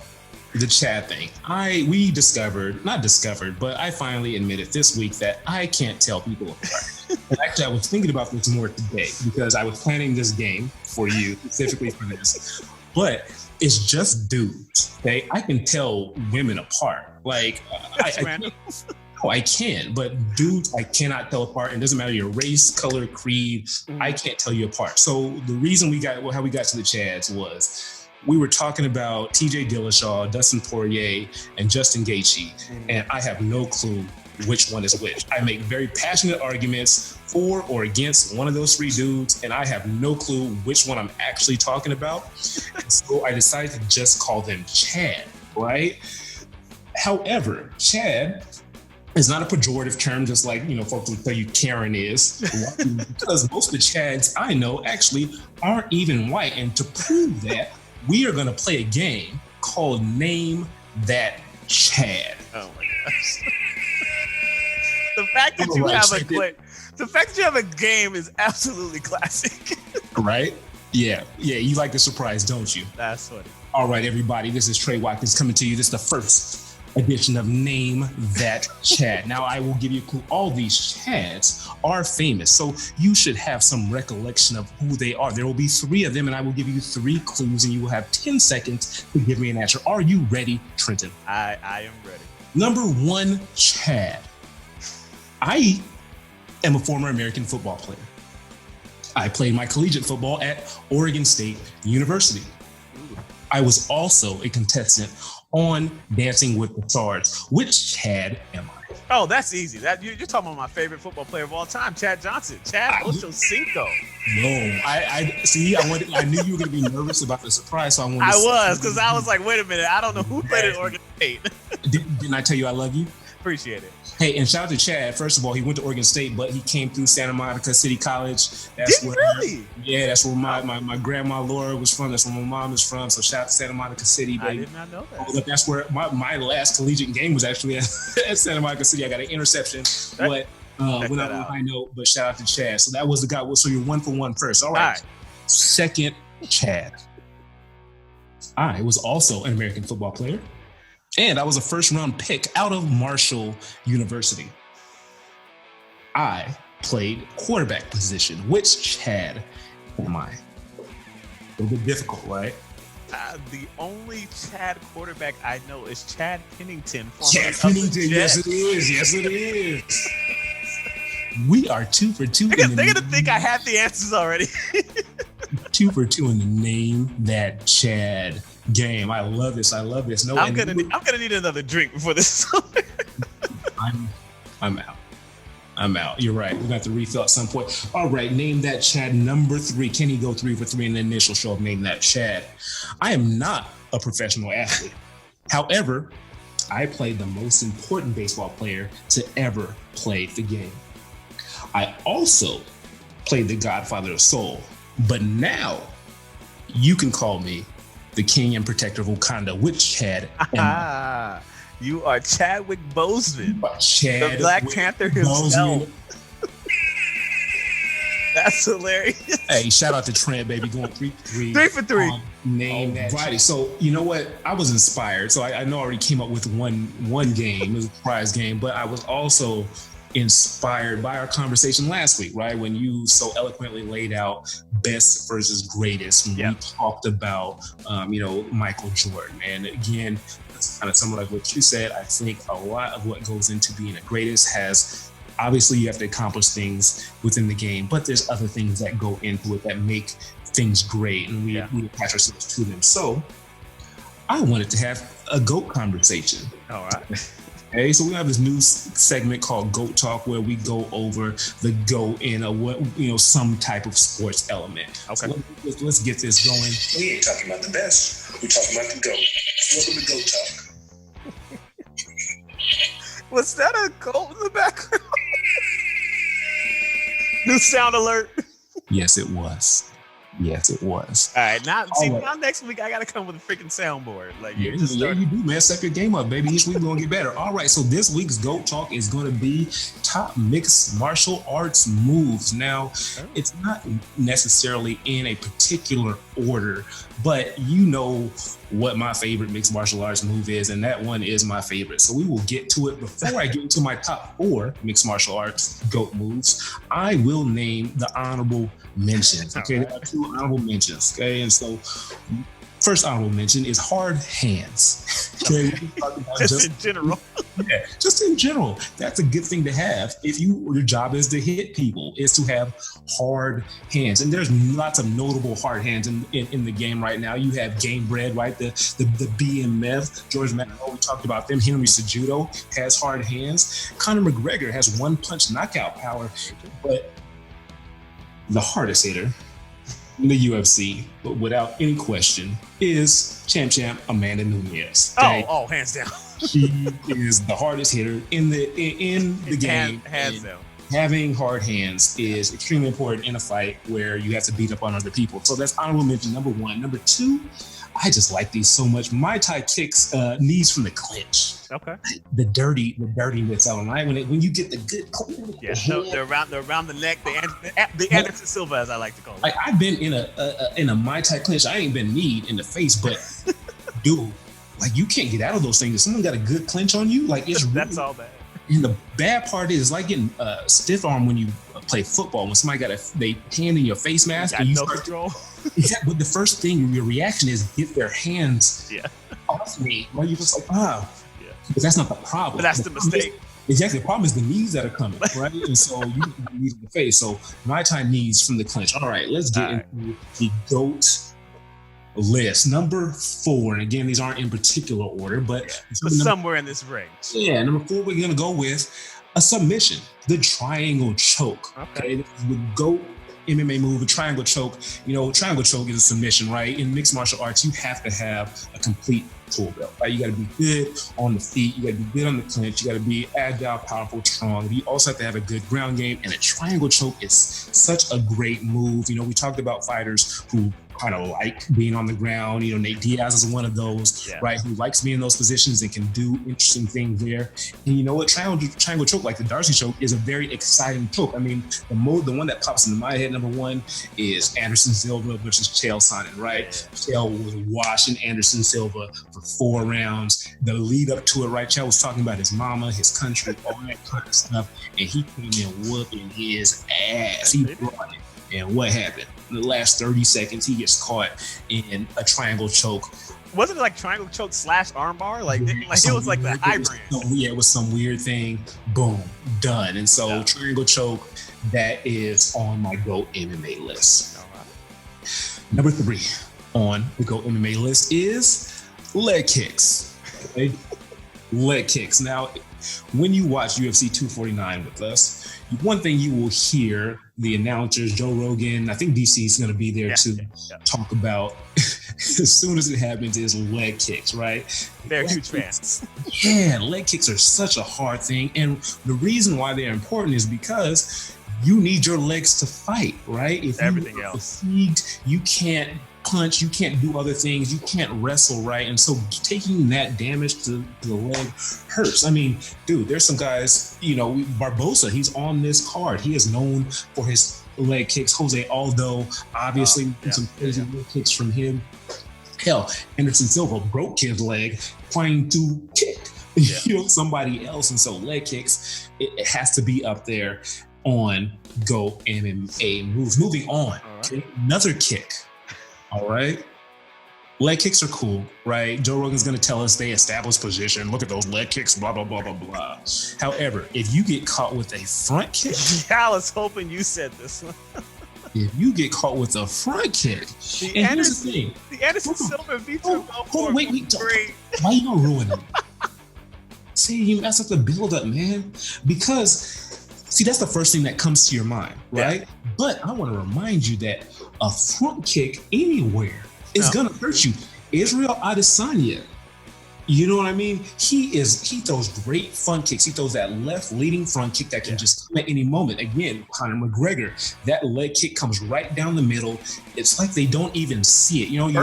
the Chad thing. But I finally admitted this week that I can't tell people apart. And actually, I was thinking about this more today because I was planning this game for you, specifically for this. But it's just dudes, okay? I can tell women apart. I can, but dudes I cannot tell apart. And it doesn't matter your race, color, creed. I can't tell you apart. So the reason how we got to the Chads was we were talking about TJ Dillashaw, Dustin Poirier, and Justin Gaethje, and I have no clue which one is which. I make very passionate arguments for or against one of those three dudes, and I have no clue which one I'm actually talking about. And so I decided to just call them Chad, right? However, Chad is not a pejorative term, just like, folks will tell you Karen is, because most of the Chads I know actually aren't even white. And to prove that, we are going to play a game called Name That Chad. Oh my gosh. The fact that you have a game is absolutely classic. Right? Yeah. You like the surprise, don't you? That's funny. All right, everybody. This is Trey Watkins coming to you. This is the first edition of Name That Chad. Now, I will give you a clue. All these Chads are famous, so you should have some recollection of who they are. There will be three of them, and I will give you 3 clues, and you will have 10 seconds to give me an answer. Are you ready, Trenton? I am ready. Number 1, Chad. I am a former American football player. I played my collegiate football at Oregon State University. I was also a contestant on Dancing with the Stars. Which Chad am I? Oh, that's easy. You're talking about my favorite football player of all time, Chad Johnson. Chad Ochocinco. No, I see. I knew you were going to be nervous about the surprise, so I wanted. I was, because I was like, wait a minute, I don't know who played at Oregon State. Didn't I tell you I love you? Appreciate it. Hey, and shout out to Chad. First of all, he went to Oregon State, but he came through Santa Monica City College. Did he really? Yeah, that's where my grandma Laura was from. That's where my mom is from. So shout out to Santa Monica City, baby. I did not know that. Oh, look, that's where my last collegiate game was actually at Santa Monica City. I got an interception, but went out on a high note. But shout out to Chad. So that was the guy. So you're 1 for 1 first. All right. Second, Chad. I was also an American football player. And I was a first-round pick out of Marshall University. I played quarterback position. Which Chad am I? A little bit difficult, right? The only Chad quarterback I know is Chad Pennington. Chad Pennington, yes it is. Yes it is. We are 2 for 2. They're going to think I have the answers already. 2 for 2 in the name that Chad game. I love this. No, I'm gonna need another drink before this. I'm out. You're right. We're gonna have to refill at some point. All right, name that Chad number 3. Can he go 3 for 3 in the initial show of Name That Chad? I am not a professional athlete. However, I played the most important baseball player to ever play the game. I also played the Godfather of Soul, but now you can call me the King and Protector of Wakanda. Which Chad am I? You are Chadwick Boseman, the Black Panther himself. That's hilarious. Hey, shout out to Trent, baby, going 3 for 3. 3 for 3. Name that. Righty. So you know what? I was inspired. So I know I already came up with one game. It was a prize game, but I was also inspired by our conversation last week, right? When you so eloquently laid out best versus greatest. When we talked about, Michael Jordan. And again, that's kind of similar to what you said. I think a lot of what goes into being a greatest has, obviously you have to accomplish things within the game, but there's other things that go into it that make things great. And we attach ourselves to them. So I wanted to have a GOAT conversation. All right. Okay, so we have this new segment called GOAT Talk, where we go over the GOAT in some type of sports element. Okay, so let's get this going. We ain't talking about the best. We're talking about the GOAT. Welcome to GOAT Talk. Was that a GOAT in the background? New sound alert. Yes, it was. All right, now next week I gotta come with a freaking soundboard. Like you do, man. Step your game up, baby. Each week we're gonna get better. All right, so this week's GOAT Talk is gonna be top mixed martial arts moves. Now, it's not necessarily in a particular order, but you know what my favorite mixed martial arts move is, and that one is my favorite. So we will get to it. Before I get into my top 4 mixed martial arts GOAT moves, I will name the honorable mentions. Okay, there are 2 honorable mentions. Okay, and so first honorable mention is hard hands. Okay, just in general. Yeah, just in general. That's a good thing to have. If your job is to hit people, is to have hard hands. And there's lots of notable hard hands in the game right now. You have Game Bread, right? The BMF, George McEnroe, we talked about them. Henry Cejudo has hard hands. Conor McGregor has 1-punch knockout power, but the hardest hitter in the UFC, but without any question, is champ Amanda Nunes. Okay? Oh, hands down. She is the hardest hitter in the game. Hands down. Having hard hands is extremely important in a fight where you have to beat up on other people. So that's honorable mention number 1. Number 2, I just like these so much. Muay Thai kicks, knees from the clinch. Okay. The dirtiness of them, right? When you get the good clean. Yeah, they're around the neck, the Anderson Silva, as I like to call it. Like, I've been in a Muay Thai clinch. I ain't been kneed in the face, but dude, like, you can't get out of those things. If someone got a good clinch on you, like, it's that's really, all bad. And the bad part is like getting stiff arm when you play football. When somebody got they hand in your face mask and you no control. Yeah, but the first thing, your reaction is get their hands off me. Well, you're just like, but that's not the problem. But that's the mistake. Exactly. The problem is the knees that are coming, right? And so you get the knees in the face. So Muay Thai knees from the clinch. All right, let's get into the GOAT list. Number 4, and again, these aren't in particular order, but somewhere in this range. Yeah, number 4, we're gonna go with a submission, the triangle choke. Okay, this is the GOAT MMA move, a triangle choke. Triangle choke is a submission, right? In mixed martial arts, you have to have a complete tool belt, right? You got to be good on the feet, you got to be good on the clinch, you got to be agile, powerful, strong. You also have to have a good ground game, and a triangle choke is such a great move. We talked about fighters who kind of like being on the ground. Nate Diaz is one of those, right? Who likes being in those positions and can do interesting things there. And you know what? Triangle choke, like the Darcy choke, is a very exciting choke. I mean, the one that pops into my head, number 1, is Anderson Silva versus Chael Sonnen, right? Chael was washing Anderson Silva for 4 rounds. The lead up to it, right? Chael was talking about his mama, his country, all that kind of stuff, and he came in whooping his ass. He brought it. And what happened? In the last 30 seconds, he gets caught in a triangle choke. Wasn't it like triangle choke / armbar? Like it was like the hybrid. It was some weird thing. Boom, done. And so triangle choke, that is on my GOAT MMA list. All right. Number 3 on the GOAT MMA list is leg kicks. Okay? Leg kicks. Now, when you watch UFC 249 with us, one thing you will hear the announcers, Joe Rogan, I think DC is going to be there to talk about as soon as it happens, is leg kicks, right? They're huge fans. Yeah, leg kicks are such a hard thing. And the reason why they're important is because you need your legs to fight, right? If everything you're else fatigued, you can't punch, you can't do other things, you can't wrestle, right? And so taking that damage to the leg hurts. I mean, dude, there's some guys, Barbosa, he's on this card. He is known for his leg kicks. Jose Aldo, obviously, some crazy leg kicks from him. Hell, Anderson Silva broke his leg trying to kick somebody else. And so leg kicks, it has to be up there on GOAT MMA moves. Moving on, another kick. All right. Leg kicks are cool, right? Joe Rogan's going to tell us they establish position. Look at those leg kicks, blah, blah, blah, blah, blah. However, if you get caught with a front kick. I was hoping you said this one. If you get caught with a front kick. The Anderson Silva Vitor Belfort. Wait. Why you going to ruin it? See, you mess up the build up, man. Because, see, that's the first thing that comes to your mind, right? Yeah. But I want to remind you that a front kick anywhere is going to hurt you. Israel Adesanya, you know what I mean? He throws great front kicks. He throws that left leading front kick that can just come at any moment. Again, Conor McGregor, that leg kick comes right down the middle. It's like they don't even see it.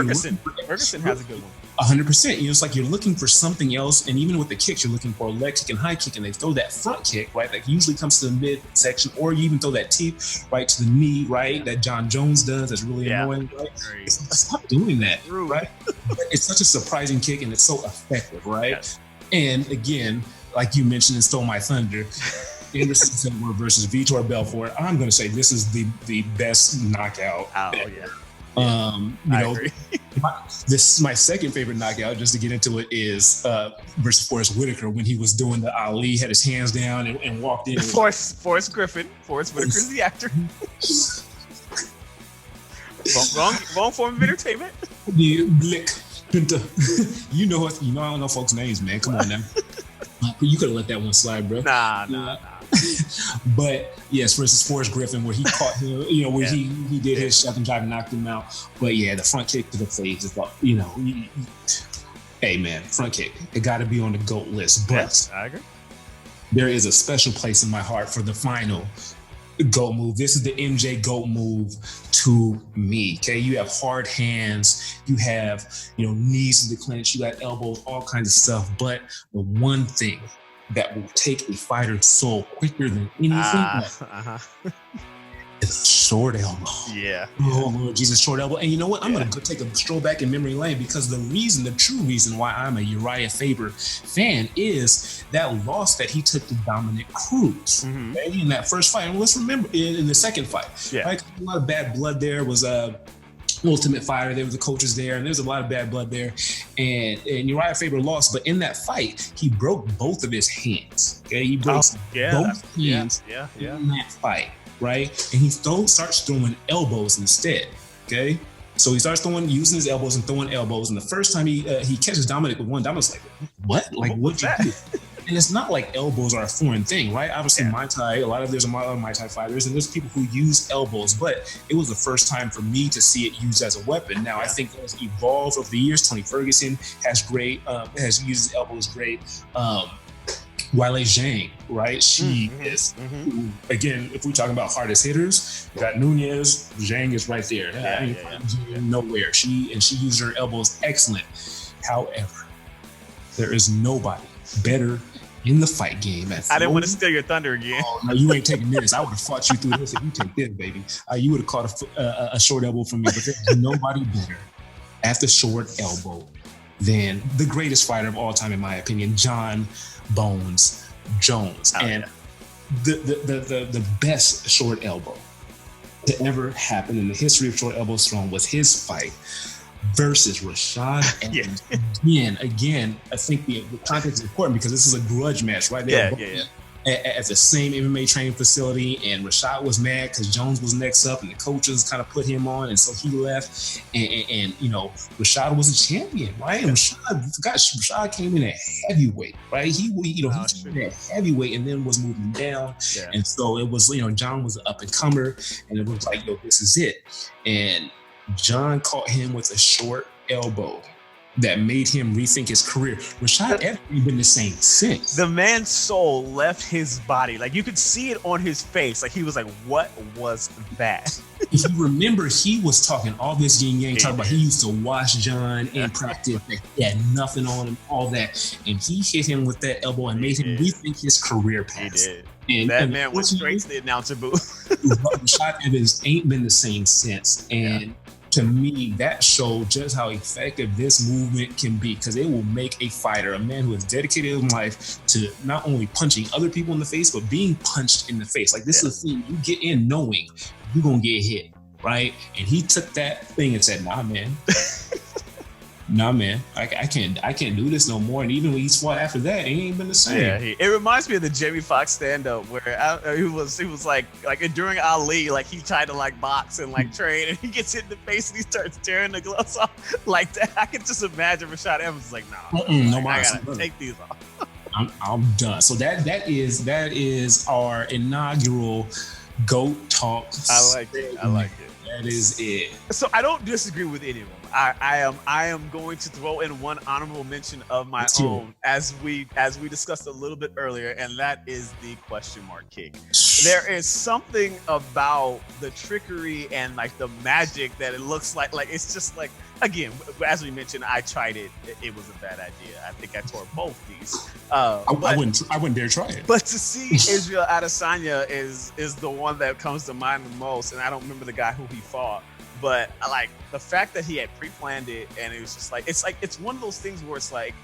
Ferguson has a good one. 100%. It's like you're looking for something else, and even with the kicks, you're looking for a leg kick and high kick, and they throw that front kick, right? That usually comes to the midsection, or you even throw that teep right to the knee, right? That John Jones does. That's really annoying, right? Stop doing that, right? It's such a surprising kick, and it's so effective, right? Yes. And again, like you mentioned and stole my thunder, Anderson Silva versus Vitor Belfort. I'm going to say this is the best knockout ever. I agree. My second favorite knockout, just to get into it, is versus Forrest Whitaker when he was doing the Ali, had his hands down and walked in. Forrest Griffin. Forrest Whitaker's the actor. wrong form of entertainment. The Blick Pinter. I don't know folks' names, man. Come on now. You could have let that one slide, bro. Nah. But yes, versus Forrest Griffin, where he caught him, where he did his shove and drive and knocked him out. But yeah, the front kick to the face is like, hey man, front kick. It got to be on the GOAT list. But yes, I agree. There is a special place in my heart for the final GOAT move. This is the MJ GOAT move to me. Okay, you have hard hands, you have knees to the clinch, you got elbows, all kinds of stuff. But the one thing that will take a fighter's soul quicker than anything is a short elbow. Yeah. Oh Lord Jesus, short elbow. And you know what? I'm gonna go take a stroll back in memory lane, because the true reason why I'm a Uriah Faber fan is that loss that he took to Dominic Cruz in that first fight. And let's remember in the second fight, right? A lot of bad blood there. Was Ultimate Fighter, there was the coaches there, and there's a lot of bad blood there, and Uriah Faber lost. But in that fight, he broke both of his hands. Okay, he broke both hands in that fight, right? And he starts throwing elbows instead. Okay, So he starts using his elbows and throwing elbows. And the first time he catches Dominic with one, Dominic's like, what? Like, what'd you do? And it's not like elbows are a foreign thing, right? Obviously, Muay Thai, there's a lot of Muay Thai fighters, and there's people who use elbows, but it was the first time for me to see it used as a weapon. Now, I think it has evolved over the years. Tony Ferguson has used his elbows great. Weili Zhang, right? She is, again, if we're talking about hardest hitters, you got Nunez, Zhang is right there. Nowhere. She used her elbows excellent. However, there is nobody better in the fight game. I didn't want to steal your thunder again. Oh, no, you ain't taking this. I would have fought you through this if you take this, baby. You would have caught a short elbow from me, but there's nobody better at the short elbow than the greatest fighter of all time, in my opinion, John Bones Jones. The best short elbow to ever happen in the history of short elbows thrown was his fight versus Rashad Evans. Again, I think the context is important because this is a grudge match, right? At the same MMA training facility, and Rashad was mad because Jones was next up, and the coaches kind of put him on, and so he left. And Rashad was a champion, right? And Rashad came in at heavyweight, right? He came in at heavyweight and then was moving down, and so it was John was an up and comer, and it was like, this is it. And John caught him with a short elbow that made him rethink his career. Rashad Evans ain't been the same since. The man's soul left his body. Like, you could see it on his face. Like, he was like, what was that? If you remember, he was talking all this yin yang, talking about he used to watch John in practice, that he had nothing on him, all that. And he hit him with that elbow and made him rethink his career path. He did. And that man went straight to the announcer booth. Rashad Evans ain't been the same since. And to me, that showed just how effective this movement can be, because it will make a fighter, a man who has dedicated his life to not only punching other people in the face, but being punched in the face. Like, this is the thing, you get in knowing you're going to get hit, right? And he took that thing and said, nah, man. I can't do this no more. And even when he's fought after that, he ain't been the same. Yeah, it reminds me of the Jamie Foxx stand-up where he was like during Ali, like he tried to like box and like train, and he gets hit in the face and he starts tearing the gloves off like that. I can just imagine Rashad Evans is like, nah, I gotta take these off. I'm done. So that is our inaugural GOAT Talk. I like it. That is it. So I don't disagree with any of them. I am going to throw in one honorable mention of my own, as we discussed a little bit earlier, and that is the question mark kick. There is something about the trickery and like the magic that it looks like it's just like, again, as we mentioned, I tried it. It was a bad idea. I think I tore both these. I wouldn't dare try it. But to see Israel Adesanya is the one that comes to mind the most, and I don't remember the guy who he fought. But like the fact that he had pre-planned it, and it was just like it's one of those things where it's like,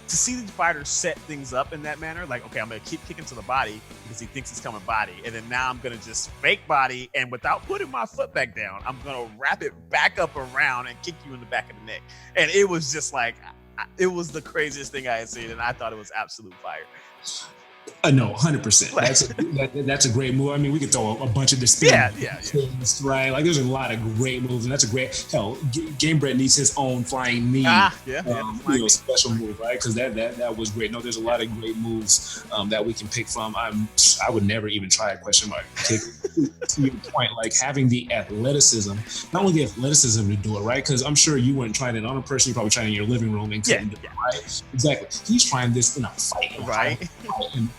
to see these fighters set things up in that manner, like, okay, I'm gonna keep kicking to the body because he thinks he's coming body, and then now I'm gonna just fake body, and without putting my foot back down, I'm gonna wrap it back up around and kick you in the back of the neck. And it was just like, it was the craziest thing I had seen, and I thought it was absolute fire. No, 100%. That's a great move. I mean, we could throw a bunch of distinct things, right? Like, there's a lot of great moves, and that's a great. Hell, Gamebred needs his own flying knee, special move, right? Because that was great. No, there's a lot of great moves that we can pick from. I would never even try a question mark kick. To your point, like having the athleticism, not only the athleticism to do it, right? Because I'm sure you weren't trying it on a person. You probably tried it in your living room and couldn't do it, right? Exactly. He's trying this in a fight, right? And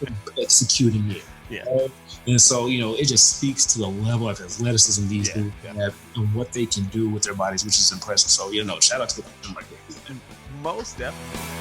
executing it. Right? And so, it just speaks to the level of athleticism these dudes have and what they can do with their bodies, which is impressive. So, shout out to the question mark. Most definitely.